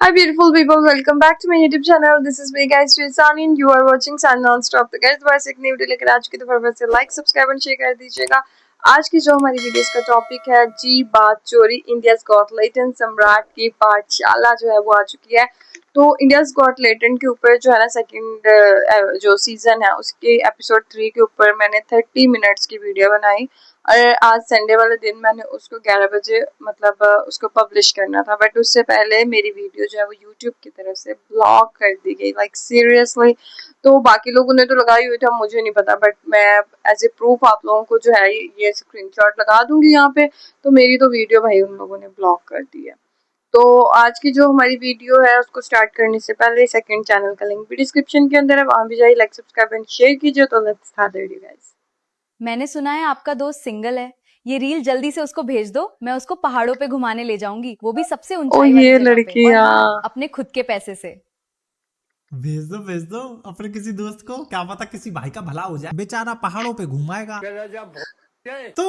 Hi beautiful people, welcome back to my YouTube channel. This is me guys, Sani and you are watching Sun Non-Stop. तो guys दोबारा से एक नई video लेकर आ चुकी, तो फटाफट से लाइक सब्सक्राइब और शेयर कर दीजिएगा। आज की जो हमारी वीडियोस का टॉपिक है जी बात चोरी, इंडियाज गॉट लेटेंट सम्राट की पाठशाला जो है वो आ चुकी है। तो इंडियाज गॉट लेटेंट के ऊपर जो है ना सेकंड जो सीजन है उसके एपिसोड 3 के ऊपर मैंने 30 मिनट्स की वीडियो बनाई और आज संडे वाले दिन मैंने उसको 11 बजे मतलब उसको पब्लिश करना था, बट उससे पहले मेरी वीडियो जो है वो यूट्यूब की तरफ से ब्लॉक कर दी गई, लाइक सीरियसली। तो बाकी लोगों ने तो लगाई हुई था, मुझे नहीं पता, बट मैं एज ए प्रूफ आप लोगों को जो है ये स्क्रीनशॉट लगा दूंगी यहाँ पे। तो मेरी तो वीडियो भाई उन लोगों ने ब्लॉक कर दी है। तो आज की जो हमारी वीडियो है उसको स्टार्ट करने से पहले सेकंड चैनल का लिंक भी डिस्क्रिप्शन के अंदर है, वहां भी जाइए, लाइक सब्सक्राइब एंड शेयर कीजिए। तो let's start the video guys. मैंने सुना है आपका दोस्त सिंगल है, ये रील जल्दी से उसको भेज दो, मैं उसको पहाड़ों पे घुमाने ले जाऊंगी, वो भी सबसे ऊंचाई वाली ये जगह पे, लड़की और हाँ, यार अपने खुद के पैसे से। भेज दो अपने किसी दोस्त को, क्या पता किसी भाई का भला हो जाए, बेचारा पहाड़ों पे घुमाएगा तो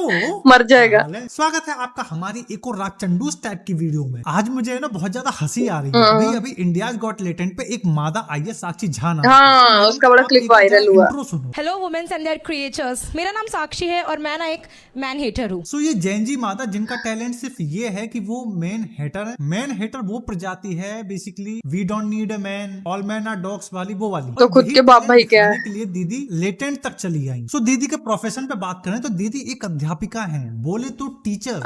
मर जाएगा। स्वागत है आपका हमारी एक और रागचंडूस टाइप की वीडियो में। आज मुझे ना बहुत ज्यादा हंसी आ रही है। अभी इंडियाज गॉट लेटेंट पे एक मादा आई है साक्षी झा नाम हाँ, उसका बड़ा क्लिप वायरल हुआ। इंट्रो सुनो। Hello womens and their creatures, मेरा नाम साक्षी है और मैं ना एक मैन हेटर हूँ। सो ये जैनजी मादा जिनका टैलेंट सिर्फ ये है कि वो मैन हेटर है। मैन हेटर वो प्रजाति है basically we don't need a man, all man are dogs वाली, वो वाली। तो खुद के बाप भाई क्या है के लिए दीदी लेटेंट तक चली आई। सो दीदी के प्रोफेशन पे बात करें तो दीदी एक अध्यापिका है, बोले तो टीचर।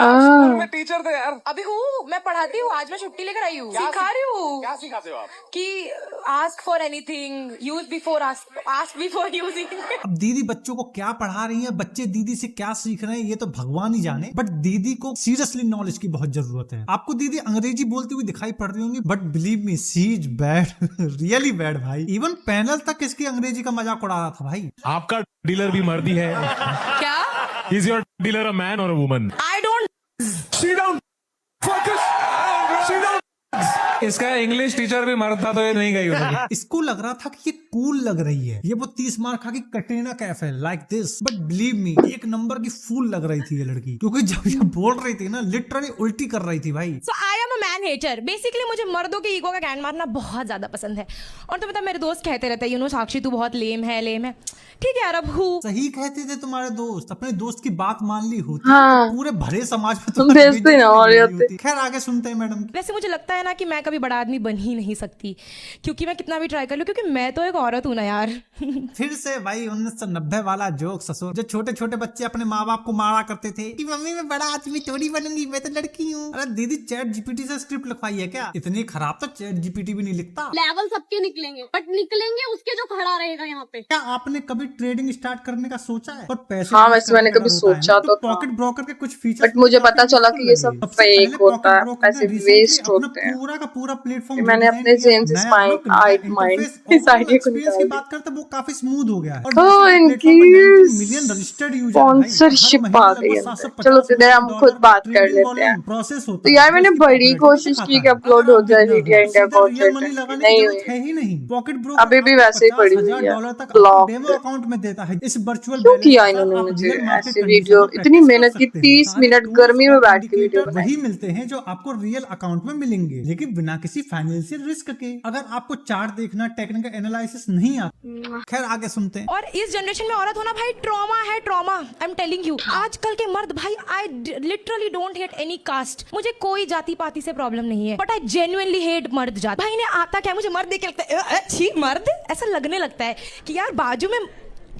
मैं टीचर थे यार। अभी हूँ, मैं पढ़ाती हूँ, आज मैं छुट्टी लेकर आई हूँ, सिखा रही हूँ। क्या सिखाते हो आप? कि ask for anything, use before ask before using. अब दीदी बच्चों को क्या पढ़ा रही है, बच्चे दीदी से क्या सीख रहे हैं, ये तो भगवान ही जाने। बट दीदी को सीरियसली नॉलेज की बहुत जरूरत है। आपको दीदी अंग्रेजी बोलती हुई दिखाई पड़ रही होंगी, but believe me she is bad, really bad भाई। इवन पैनल तक इसकी अंग्रेजी का मजाक उड़ा रहा था भाई। आपका डीलर भी मर्दी है क्या? Is your dealer a man और a woman? I don't. Sit down, focus, sit down. इसका इंग्लिश टीचर भी मर्द था तो ये नहीं गई होगी। इसको लग रहा था कि ये कूल लग रही है, ये वो 30 मार्क खा की कटरीना कैफ है लाइक दिस। बट बिलीव मी एक नंबर की फूल लग रही थी ये लड़की, क्योंकि जब ये बोल रही थी ना लिटरली उल्टी कर रही थी भाई। So I am a man hater. Basically मुझे मर्दों के ईगो का गैंड मारना बहुत ज्यादा पसंद है। और तो मतलब मेरे दोस्त कहते रहते हैं यू नो साक्षी तू बहुत लेम है, लेम है। ठीक है यार, अब हूँ। सही कहते थे तुम्हारे दोस्त, अपने दोस्त की बात मान ली होती। हाँ। पूरे भरे समाज में तुम भेजते ना और होते। खैर आगे सुनते हैं मैडम। वैसे मुझे लगता है ना कि मैं कभी बड़ा आदमी बन ही नहीं सकती, क्योंकि मैं कितना भी ट्राई कर लूं, क्योंकि मैं तो एक औरत हूं ना यार। फिर से भाई 1990 वाला जोक ससुर, जो छोटे छोटे बच्चे अपने माँ बाप को मारा करते थे कि मम्मी मैं बड़ा आदमी थोड़ी बनूंगी, मैं तो लड़की हूँ। अरे दीदी चैट जीपीटी से स्क्रिप्ट लिखवाई है क्या? इतनी खराब तो चैट जीपीटी भी नहीं लिखता। लेवल सबके निकलेंगे, बट निकलेंगे उसके जो खड़ा रहेगा यहाँ पे। क्या आपने कभी ट्रेडिंग स्टार्ट करने का सोचा है? और पैसे हाँ, वैसे मैंने कभी सोचा तो था। पॉकेट ब्रोकर के कुछ फीचर, बट मुझे पता चला कि ये सब फेक होता है, पैसे वेस्ट होते हैं। पूरा का पूरा प्लेटफॉर्म मैंने अपने ज़हन से माइंड इस आइडिया को निकाल की दिया। बात करते वो काफी स्मूथ हो गया है। हाँ, इनकी मिलियन रजिस्टर्ड यूजर स्पॉन्सरशिप आ गई है। चलो सीधे हम खुद बात कर लेते हैं। प्रोसेस होता तो यार मैंने बड़ी कोशिश की कि अपलोड हो जाए वीडियो इंडिया गॉट लेटेंट, नहीं हुई है ही नहीं। पॉकेट ब्रोकर अभी भी वैसे ही पड़ी हुई है, $50,000 तक ब्लॉक डेमो अकाउंट में देता है। इस वर्चुअल क्यों किया इन्होंने मुझे ऐसी वीडियो, इतनी मेहनत की, 30 मिनट गर्मी में बैठ के वीडियो बनाई। वही मिलते हैं जो आपको रियल अकाउंट में मिलेंगे, लेकिन बिना किसी फाइनेंशियल रिस्क के। अगर आपको चार्ट देखना, टेक्निकल एनालिसिस नहीं आता। खैर आगे सुनते हैं। और इस जनरेशन में औरत होना भाई ट्रॉमा है, trauma. I am telling you. आजकल के मर्द भाई, I literally don't hate any caste. मुझे कोई जाति पाति से प्रॉब्लम नहीं है, बट आई जेन्युइनली हेट मर्द जाति। भाई ने आता क्या, मुझे मर्द देख के लगता है छी मर्द, ऐसा लगने लगता है कि यार बाजू में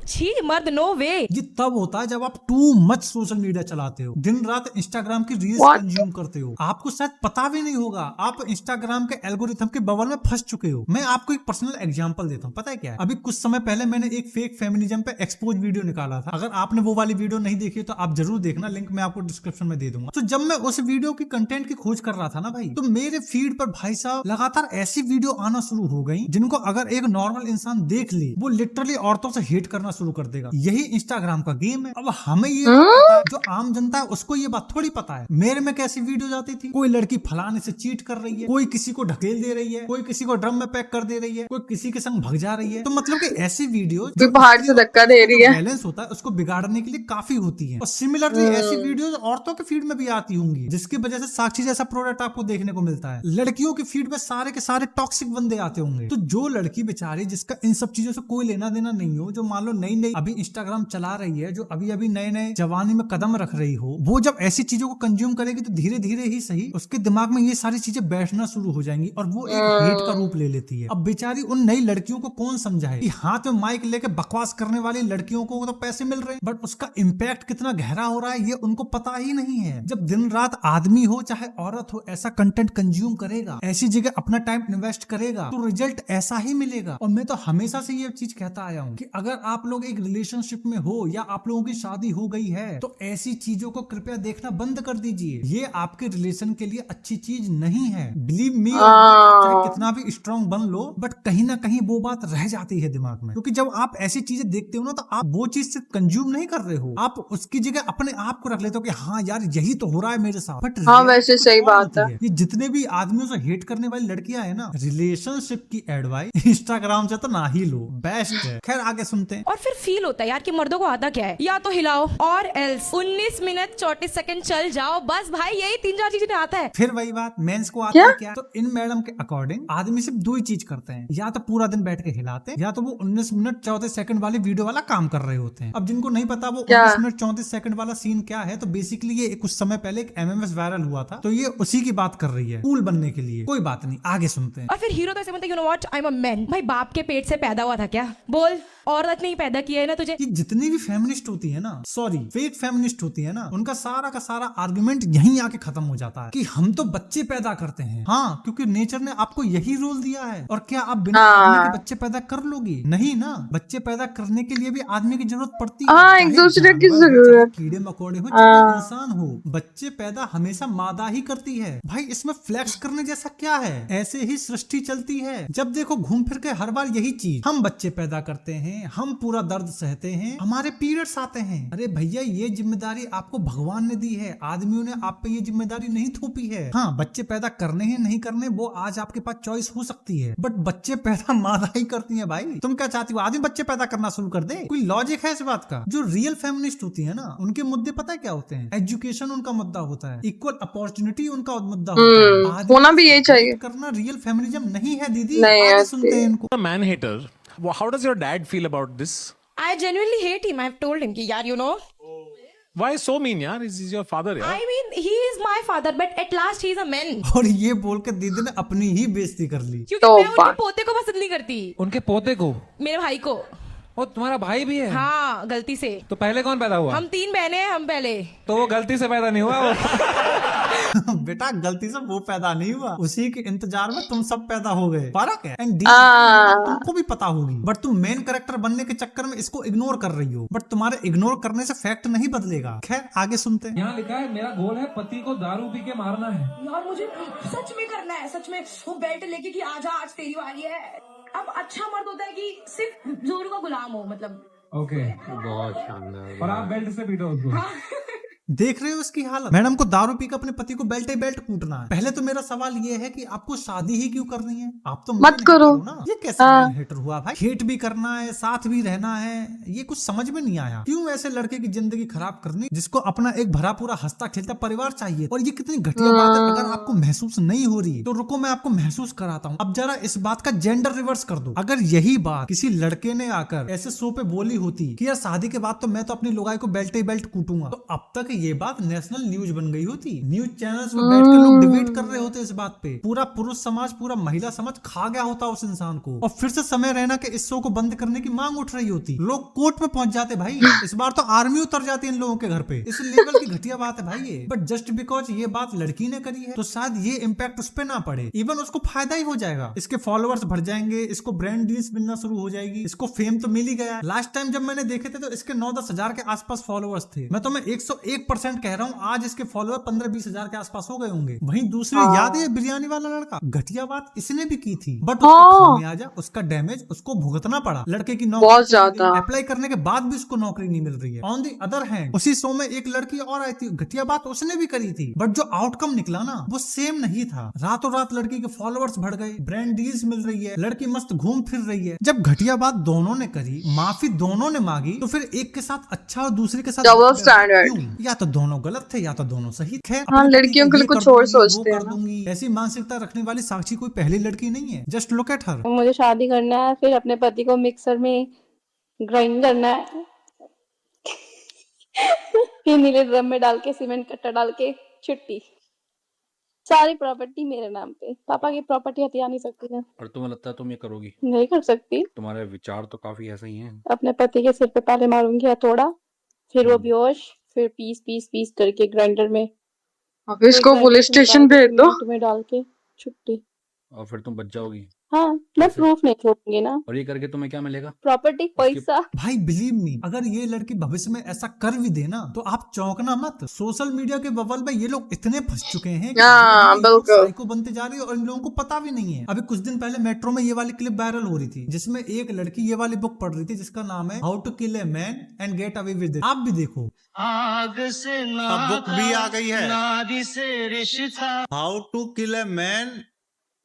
छी मर्द, नो वे। ये तब होता है जब आप टू मच सोशल मीडिया चलाते हो, दिन रात इंस्टाग्राम की रील्स कंज्यूम करते हो। आपको शायद पता भी नहीं होगा आप इंस्टाग्राम के एल्गोरिथम के बबल में फंस चुके हो। मैं आपको एक पर्सनल एग्जांपल देता हूँ, पता है क्या है? अभी कुछ समय पहले मैंने एक फेक फेमिनिज्म पे एक्सपोज वीडियो निकाला था। अगर आपने वो वाली वीडियो नहीं देखी तो आप जरूर देखना, लिंक मैं आपको डिस्क्रिप्शन में दे दूंगा। तो जब मैं उस वीडियो की कंटेंट की खोज कर रहा था ना भाई, तो मेरे फीड पर भाई साहब लगातार ऐसी वीडियो आना शुरू हो गई जिनको अगर एक नॉर्मल इंसान देख ले वो लिटरली औरतों से हेट करना शुरू कर देगा। यही इंस्टाग्राम का गेम है। अब हमें ये पता है, जो आम जनता है उसको ये बात थोड़ी पता है। मेरे में कैसी वीडियो आती थी, कोई लड़की फलाने से चीट कर रही है, कोई किसी को ढकेल दे रही है, कोई किसी को ड्रम में पैक कर दे रही है, कोई किसी के संग भग जा रही है। तो मतलब कि ऐसी वीडियो कोई पहाड़ से धक्का दे रही है, बैलेंस होता है उसको बिगाड़ने के लिए काफी होती है। और सिमिलरली ऐसी वीडियोस औरतों के फीड में भी आती होंगी, जिसकी वजह से साक्षी जैसा प्रोडक्ट आपको देखने को मिलता है। लड़कियों की फीड में सारे के सारे टॉक्सिक बंदे आते होंगे। तो जो लड़की बेचारी जिसका इन सब चीजों से कोई लेना देना नहीं हो, जो मान लो नई नई अभी इंस्टाग्राम चला रही है, जो अभी अभी नए नए जवानी में कदम रख रही हो, वो जब ऐसी चीजों को कंज्यूम करेगी तो धीरे धीरे ही सही उसके दिमाग में ये सारी चीजें बैठना शुरू हो जाएंगी और वो एक हेट का रूप ले लेती है। अब बेचारी उन नई लड़कियों को कौन समझाए कि हाथ में माइक लेके बकवास करने वाली लड़कियों को तो पैसे मिल रहे हैं, बट उसका इम्पैक्ट कितना गहरा हो रहा है ये उनको पता ही नहीं है। जब दिन रात आदमी हो चाहे औरत हो ऐसा कंटेंट कंज्यूम करेगा, ऐसी जगह अपना टाइम इन्वेस्ट करेगा, तो रिजल्ट ऐसा ही मिलेगा। और मैं तो हमेशा से ये चीज कहता आया हूँ कि अगर आप लोग एक रिलेशनशिप में हो या आप लोगों की शादी हो गई है तो ऐसी चीजों को कृपया देखना बंद कर दीजिए। ये आपके रिलेशन के लिए अच्छी चीज नहीं है। बिलीव मी, चाहे कितना भी स्ट्रांग बन लो, बट कहीं ना कहीं वो बात रह जाती है दिमाग में। क्योंकि जब आप ऐसी चीजें देखते हो ना, तो आप वो चीज से कंज्यूम नहीं कर रहे हो, आप उसकी जगह अपने आप को रख लेते हो कि हाँ यार यही तो हो रहा है मेरे साथ। बट हाँ वैसे सही बात है। ये जितने भी आदमियों से हेट करने वाली लड़कियां है ना, रिलेशनशिप की एडवाइस इंस्टाग्राम से तो ना ही लो, बेस्ट है। खैर आगे सुनते हैं। और फिर फील होता है यार कि मर्दों को आता क्या है, या तो हिलाओ और एल्स 19 मिनट 34 सेकंड चल जाओ, बस भाई यही 3-4 चीजें आता है। फिर वही बात, मेंस को आता है क्या? तो इन मैडम के अकॉर्डिंग आदमी सिर्फ दो ही चीज करते हैं, या तो पूरा दिन बैठ के हिलाते हैं, या तो वो 19 मिनट 34 सेकंड वाली वीडियो वाला काम कर रहे होते हैं। अब जिनको नहीं पता वो 19 मिनट 34 सेकंड वाला सीन क्या है, तो बेसिकली ये कुछ समय पहले एक MMS वायरल हुआ था, तो ये उसी की बात कर रही है, कूल बनने के लिए। कोई बात नहीं, आगे सुनते हैं। और फिर हीरो तो ऐसे बनता है, you know what, I am a man. भाई बाप के पेट से पैदा हुआ था क्या? बोल, औरत नहीं पैदा किया है ना तुझे? ये जितनी भी फेमिनिस्ट होती है ना, सॉरी फेक फेमिनिस्ट होती है ना, उनका सारा का सारा आर्गुमेंट यहीं आके खत्म हो जाता है कि हम तो बच्चे पैदा करते हैं। हाँ, क्योंकि नेचर ने आपको यही रोल दिया है। और क्या आप बिना आदमी के बच्चे पैदा कर लोगी? नहीं ना, बच्चे पैदा करने के लिए भी आदमी की जरूरत पड़ती है। हाँ, एक दूसरे की जरूरत, कीड़े मकोड़े हो चाहे इंसान हो, बच्चे पैदा हमेशा मादा ही करती है। भाई इसमें फ्लैक्स करने जैसा क्या है? ऐसे ही सृष्टि चलती है। जब देखो घूम फिर के हर बार यही चीज, हम बच्चे पैदा करते हैं, हम पूरा दर्द सहते हैं, हमारे पीरियड्स आते हैं। अरे भैया ये जिम्मेदारी आपको भगवान ने दी है, आदमियों ने आप पे ये जिम्मेदारी नहीं थोपी है। हाँ, बच्चे पैदा करने हैं नहीं करने वो आज आपके पास चॉइस हो सकती है, बट बच्चे पैदा मादा ही करती है। भाई तुम क्या चाहती हो, आदमी बच्चे पैदा करना शुरू कर दे? कोई लॉजिक है इस बात का? जो रियल फेमिनिस्ट होती है ना, उनके मुद्दे पता है क्या होते हैं? एजुकेशन उनका मुद्दा होता है, इक्वल अपॉर्चुनिटी उनका मुद्दा होता है। होना भी यही चाहिए। करना रियल फेमिनिज्म नहीं है दीदी। नहीं आगे है, सुनते हैं इनको। A man hater. How does your dad feel about this? I genuinely hate him. I've told him कि यार you know. Why so mean, yaar? He's your father, yaar. I mean he is my father, but at last he is a man. और ये बोल के दीदी ने अपनी ही बेइज्जती कर ली। क्योंकि तो मैं उनके पोते को पसंद नहीं करती, उनके पोते को? मेरे भाई को। वो तुम्हारा भाई भी है? हाँ, गलती से। तो पहले कौन पैदा हुआ? हम 3 बहनें हैं, हम पहले। तो वो गलती से पैदा नहीं हुआ वो। बेटा गलती से वो पैदा नहीं हुआ, उसी के इंतजार में तुम सब पैदा हो गए। फर्क है। एंड तुमको भी पता होगी, बट तुम मेन कैरेक्टर बनने के चक्कर में इसको इग्नोर कर रही हो। बट तुम्हारे इग्नोर करने से फैक्ट नहीं बदलेगा। खैर आगे सुनते हैं। यहाँ लिखा है मेरा गोल है पति को दारू पी के मारना है। यार मुझे सच में करना है, सच में। वो बेल्ट लेके कि आजा आज तेरी बारी है। अब अच्छा मर्द होता है कि सिर्फ जोरू का गुलाम हो, मतलब। ओके, बहुत शानदार। और आप बेल्ट से पीटो उसको। देख रहे हो इसकी हालत? मैडम को दारू पी के अपने पति को बेल्ट बेल्ट कूटना है। पहले तो मेरा सवाल ये है कि आपको शादी ही क्यों करनी है? आप तो मत करो ना। ये कैसे मैन हेटर हुआ भाई? हेट भी करना है, साथ भी रहना है, ये कुछ समझ में नहीं आया। क्यों ऐसे लड़के की जिंदगी खराब करनी जिसको अपना एक भरा पूरा हंसता खेलता परिवार चाहिए? और ये कितनी घटिया बात है। अगर आपको महसूस नहीं हो रही तो रुको मैं आपको महसूस कराता हूँ। अब जरा इस बात का जेंडर रिवर्स कर दो। अगर यही बात किसी लड़के ने आकर ऐसे शो पे बोली होती कि यार शादी के बाद तो मैं तो अपनी लुगाई को बेल्ट ही बेल्ट कूटूंगा, तो अब तक ये बात नेशनल न्यूज बन गई होती। न्यूज चैनल्स पे बैठ के लोग डिबेट कर रहे होते इस बात पे। पूरा पुरुष समाज, पूरा महिला समाज खा गया होता उस इंसान को। और फिर से समय रहना कि इस शो को बंद करने की मांग उठ रही होती। लोग कोर्ट में पहुंच जाते भाई। इस बार तो आर्मी उतर जाती इन लोगों के घर पे। इस लेवल की घटिया बात है भाई ये। बट जस्ट बिकॉज ये बात लड़की ने करी है तो शायद ये इम्पैक्ट उस पर ना पड़े, इवन उसको फायदा ही हो जाएगा। इसके फॉलोअर्स बढ़ जाएंगे, इसको ब्रांड डील्स मिलना शुरू हो जाएगी, इसको फेम तो मिल ही गया। लास्ट टाइम जब मैंने देखे थे तो इसके 9-10 हजार के आसपास फॉलोअर्स थे। मैं तुम्हें 101 1% कह रहा हूँ, आज इसके फॉलोअर 15-20 हजार के आसपास हो गए होंगे। वहीं दूसरी हाँ। याद है बिरयानी वाला लड़का, घटिया बात इसने भी की थी, बट हाँ। उसका खामियाजा, उसका डैमेज उसको भुगतना पड़ा। लड़के की नौकरी बहुत चली गई, ज्यादा। अप्लाई करने के बाद भी उसको नौकरी नहीं मिल रही है। ऑन दी अदर हैंड उसी शो में एक लड़की और आई थी, घटिया बात उसने भी करी थी, बट जो आउटकम निकला ना वो सेम नहीं था। रातों रात लड़की के फॉलोअर्स बढ़ गए, ब्रांड डील्स मिल रही है, लड़की मस्त घूम फिर रही है। जब घटिया बात दोनों ने करी, माफी दोनों ने मांगी, तो फिर एक के साथ अच्छा और दूसरे के साथ Double बुरा standard। क्यों? या तो दोनों गलत थे या तो दोनों सही थे। हाँ, अपने पति लड़कियों का के लिए ये कुछ कर और दूंगी, वो सोचते हैं कर ना। दूंगी, ऐसी मानसिकता रखने वाली साक्षी कोई पहली लड़की नहीं है। Just look at her. मुझे शादी करना है, फिर अपने पति को मिक्सर में ग्राइंड करना है, फिर नीले ड्रम में डाल के सीमेंट कट्टा डाल के छुट्टी। सारी प्रॉपर्टी मेरे नाम पे। पापा की प्रॉपर्टी हथिया नहीं सकती ना। और तुम्हें लगता है तुम ये करोगी? नहीं कर सकती। तुम्हारे विचार तो काफी ऐसे ही हैं। अपने पति के सिर पे पहले मारूंगी हथौड़ा, फिर वो बेहोश, फिर पीस पीस पीस करके ग्राइंडर में, अब इसको फिर पुलिस ग्राइंडर से स्टेशन निकाल के भेज दो। सीमेंट में डाल के छुट्टी। और फिर तुम बच जाओगी। हाँ, मैं कैसे? प्रूफ नहीं छोड़ूंगी ना। और ये करके तुम्हें क्या मिलेगा? प्रॉपर्टी, पैसा। भाई बिलीव मी, अगर ये लड़की भविष्य में ऐसा कर भी देना तो आप चौंकना मत। सोशल मीडिया के बबल में ये लोग इतने फंस चुके हैं कि हाँ, धीरे-धीरे ये लोग बिल्कुल। साइको बनते जा रही है और इन लोगों को पता भी नहीं है। अभी कुछ दिन पहले मेट्रो में ये वाली क्लिप वायरल हो रही थी, जिसमें एक लड़की ये वाली बुक पढ़ रही थी जिसका नाम है how to kill a man and get away with it. आप भी देखो, अब बुक भी आ गई है, how to kill a man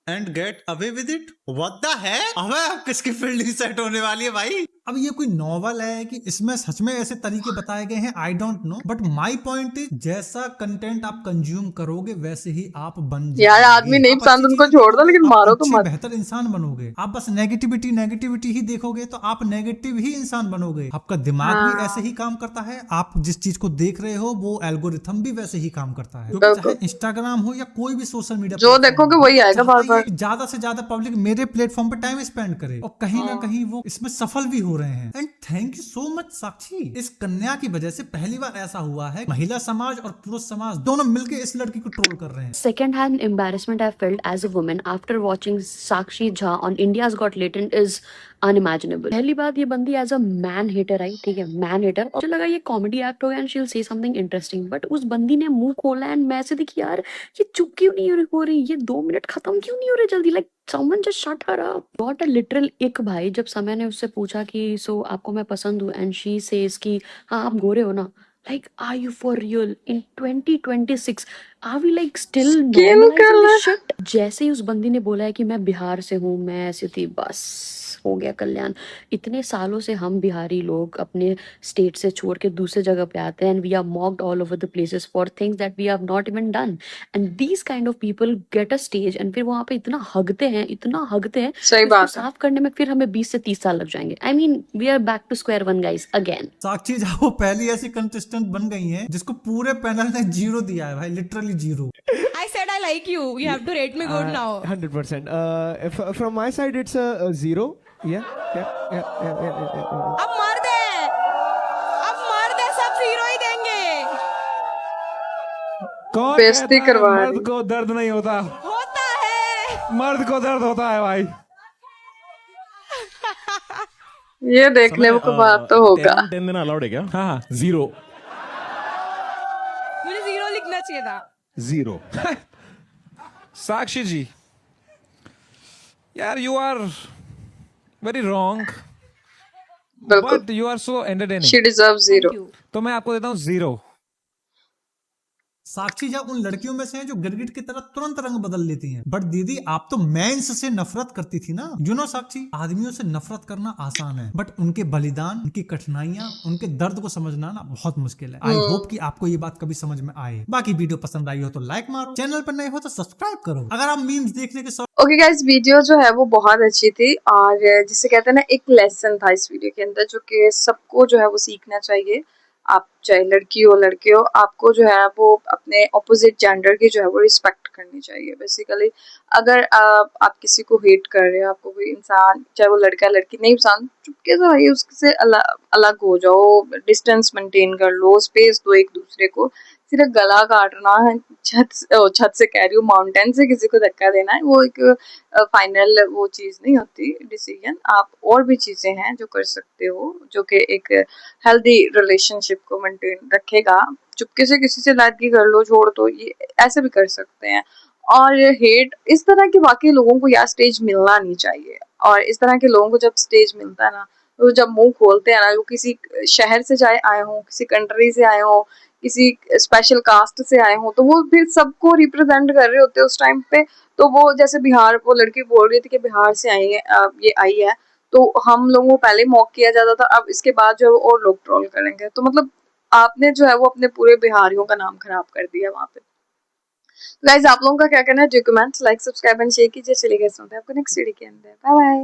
and get away with it. What the है, अबे अब किसकी फील्डिंग सेट होने वाली है भाई। अब ये कोई नॉवल है कि इसमें सच में ऐसे तरीके बताए गए हैं, I don't know, but my point is जैसा कंटेंट आप कंज्यूम करोगे वैसे ही आप बन जाओगे। यार, आदमी नहीं आप पसंद अच्छी उनको चीजें छोड़ दो, लेकिन देखोगे, आप मारो तो अच्छे मत। बेहतर इंसान बनोगे। आप बस नेगेटिविटी ही देखोगे तो आप नेगेटिव ही इंसान बनोगे। आपका दिमाग भी हाँ। ऐसे ही काम करता है, आप जिस चीज को देख रहे हो वो एल्गोरिथम भी वैसे ही काम करता है। क्योंकि चाहे बिल्कुल। इंस्टाग्राम हो या कोई भी सोशल मीडिया जो देखोगे वही आएगा बार बार। ज्यादा से ज्यादा पब्लिक मेरे प्लेटफॉर्म पे टाइम स्पेंड करे और कहीं ना कहीं वो इसमें सफल भी हो रहे हैं। And thank you so much Sakshi, इस कन्या की वजह से पहली बार ऐसा हुआ है महिला समाज और पुरुष समाज दोनों मिलकर इस लड़की को ट्रोल कर रहे हैं। Second hand embarrassment I felt as a woman after watching Sakshi Jha on India's Got Talent is unimaginable. पहली बात, ये बंदी एज अ मैन हेटर आई, ठीक है, मैन हेटर। मुझे लगा ये कॉमेडी एक्ट होगा and she will say something interesting, but उस बंदी ने मुंह खोला एंड मैं ऐसे देखी यार ये चुप क्यों नहीं हो रही, ये 2 मिनट खत्म क्यों नहीं हो रहे जल्दी, like someone just shut her up. What a literal ick भाई। जब समय ने उससे पूछा कि सो आपको मैं पसंद हूँ एंड शी सेज कि हाँ आप गोरे हो ना, like are you for real in 2026 are we like still Skin normalizing color। this shit? जैसे ही उस बंदी ने बोला है कि मैं बिहार से हूँ, मैं ऐसी थी, बस हो गया कल्याण। इतने सालों से हम बिहारी लोग अपने स्टेट से छोड़ के दूसरे जगह पे आते हैं and we are mocked all over the places for things that we have not even done and these kind of people get a stage and फिर वहां पे इतना हगते हैं सही उसको बात है। साफ करने में फिर हमें 20 से 30 साल लग जाएंगे। I mean we are back to square one guys again. Sakshi Jha वो पहली ऐसी कंटेस्टेंट बन गई हैं जिसको पूरे पैनल ने 0 दिया है भाई, literally 0। I said I like you. You have to rate me good now. 100%. From my side, it's a 0. Yeah. अब मर्द है, सब जीरो ही देंगे। कौन बेइज्जती कहता है करवा मर्द रही। को दर्द नहीं होता? होता है। मर्द को दर्द होता है भाई। ये देखने को बात तो होगा। 10 देना अलाउड है क्या? हाँ 0. मुझे जीरो लिखना चाहिए था। 0. Sakshi ji, यार you are very wrong, बिल्कुल, but you are so entertaining. She deserve 0। तो मैं आपको देता हूँ 0. साक्षी झा उन लड़कियों में से हैं जो गिरगिट की तरह तुरंत रंग बदल लेती हैं। बट दीदी आप तो मेंस से नफरत करती थी ना। यू नो साक्षी, आदमियों से नफरत करना आसान है बट उनके बलिदान, उनकी कठिनाइयां, उनके दर्द को समझना ना बहुत मुश्किल है। आई होप कि आपको ये बात कभी समझ में आए। बाकी वीडियो पसंद आई हो तो लाइक मारो, चैनल पर नए हो तो सब्सक्राइब करो। अगर आप मीम्स देखने के ओके गाइस, वीडियो जो है वो बहुत अच्छी थी और जिसे कहते हैं ना एक लेसन था इस वीडियो के अंदर जो कि सबको जो है वो सीखना चाहिए। आप चाहे लड़की हो लड़के हो, आपको जो है वो अपने ऑपोजिट जेंडर की जो है वो रिस्पेक्ट करनी चाहिए। बेसिकली अगर आप किसी को हेट कर रहे हो, आपको कोई इंसान चाहे वो लड़का लड़की नहीं पसंद, चुपके से भाई उससे अलग हो जाओ, डिस्टेंस मेंटेन कर लो, स्पेस दो एक दूसरे को। सिर्फ गला काटना है, छत से कह रही हूँ, माउंटेन से किसी को धक्का देना है, वो एक फाइनल वो चीज़ नहीं होती डिसीजन। आप और भी चीज़ें हैं जो कर सकते हो, जो कि एक हेल्दी रिलेशनशिप को मेंटेन रखेगा। चुपके से किसी से लाइकी कर लो, छोड़ दो, ये ऐसे भी कर सकते हैं। और हेट, इस तरह के वाकई लोगों को यार स्टेज मिलना नहीं चाहिए। और इस तरह के लोगों को जब स्टेज मिलता है ना, तो जब मुंह खोलते हैं ना, वो किसी शहर से चाहे आए हों, किसी कंट्री से आए हों, किसी स्पेशल कास्ट से आए हों, तो वो फिर सबको रिप्रेजेंट कर रहे होते हैं उस टाइम पे। तो वो जैसे बिहार, वो लड़की बोल रही थी कि बिहार से आई है, ये आई है, तो हम लोगों को पहले मॉक किया जाता था, अब इसके बाद जो है और लोग ट्रोल करेंगे। तो मतलब आपने जो है वो अपने पूरे बिहारियों का नाम खराब कर दिया वहाँ पे। गाइस, आप लोगों का क्या कहना है? Do comment, like, subscribe and share कीजिए। चलिए गाइस, मिलते हैं आपको नेक्स्ट वीडियो के अंदर। Bye bye.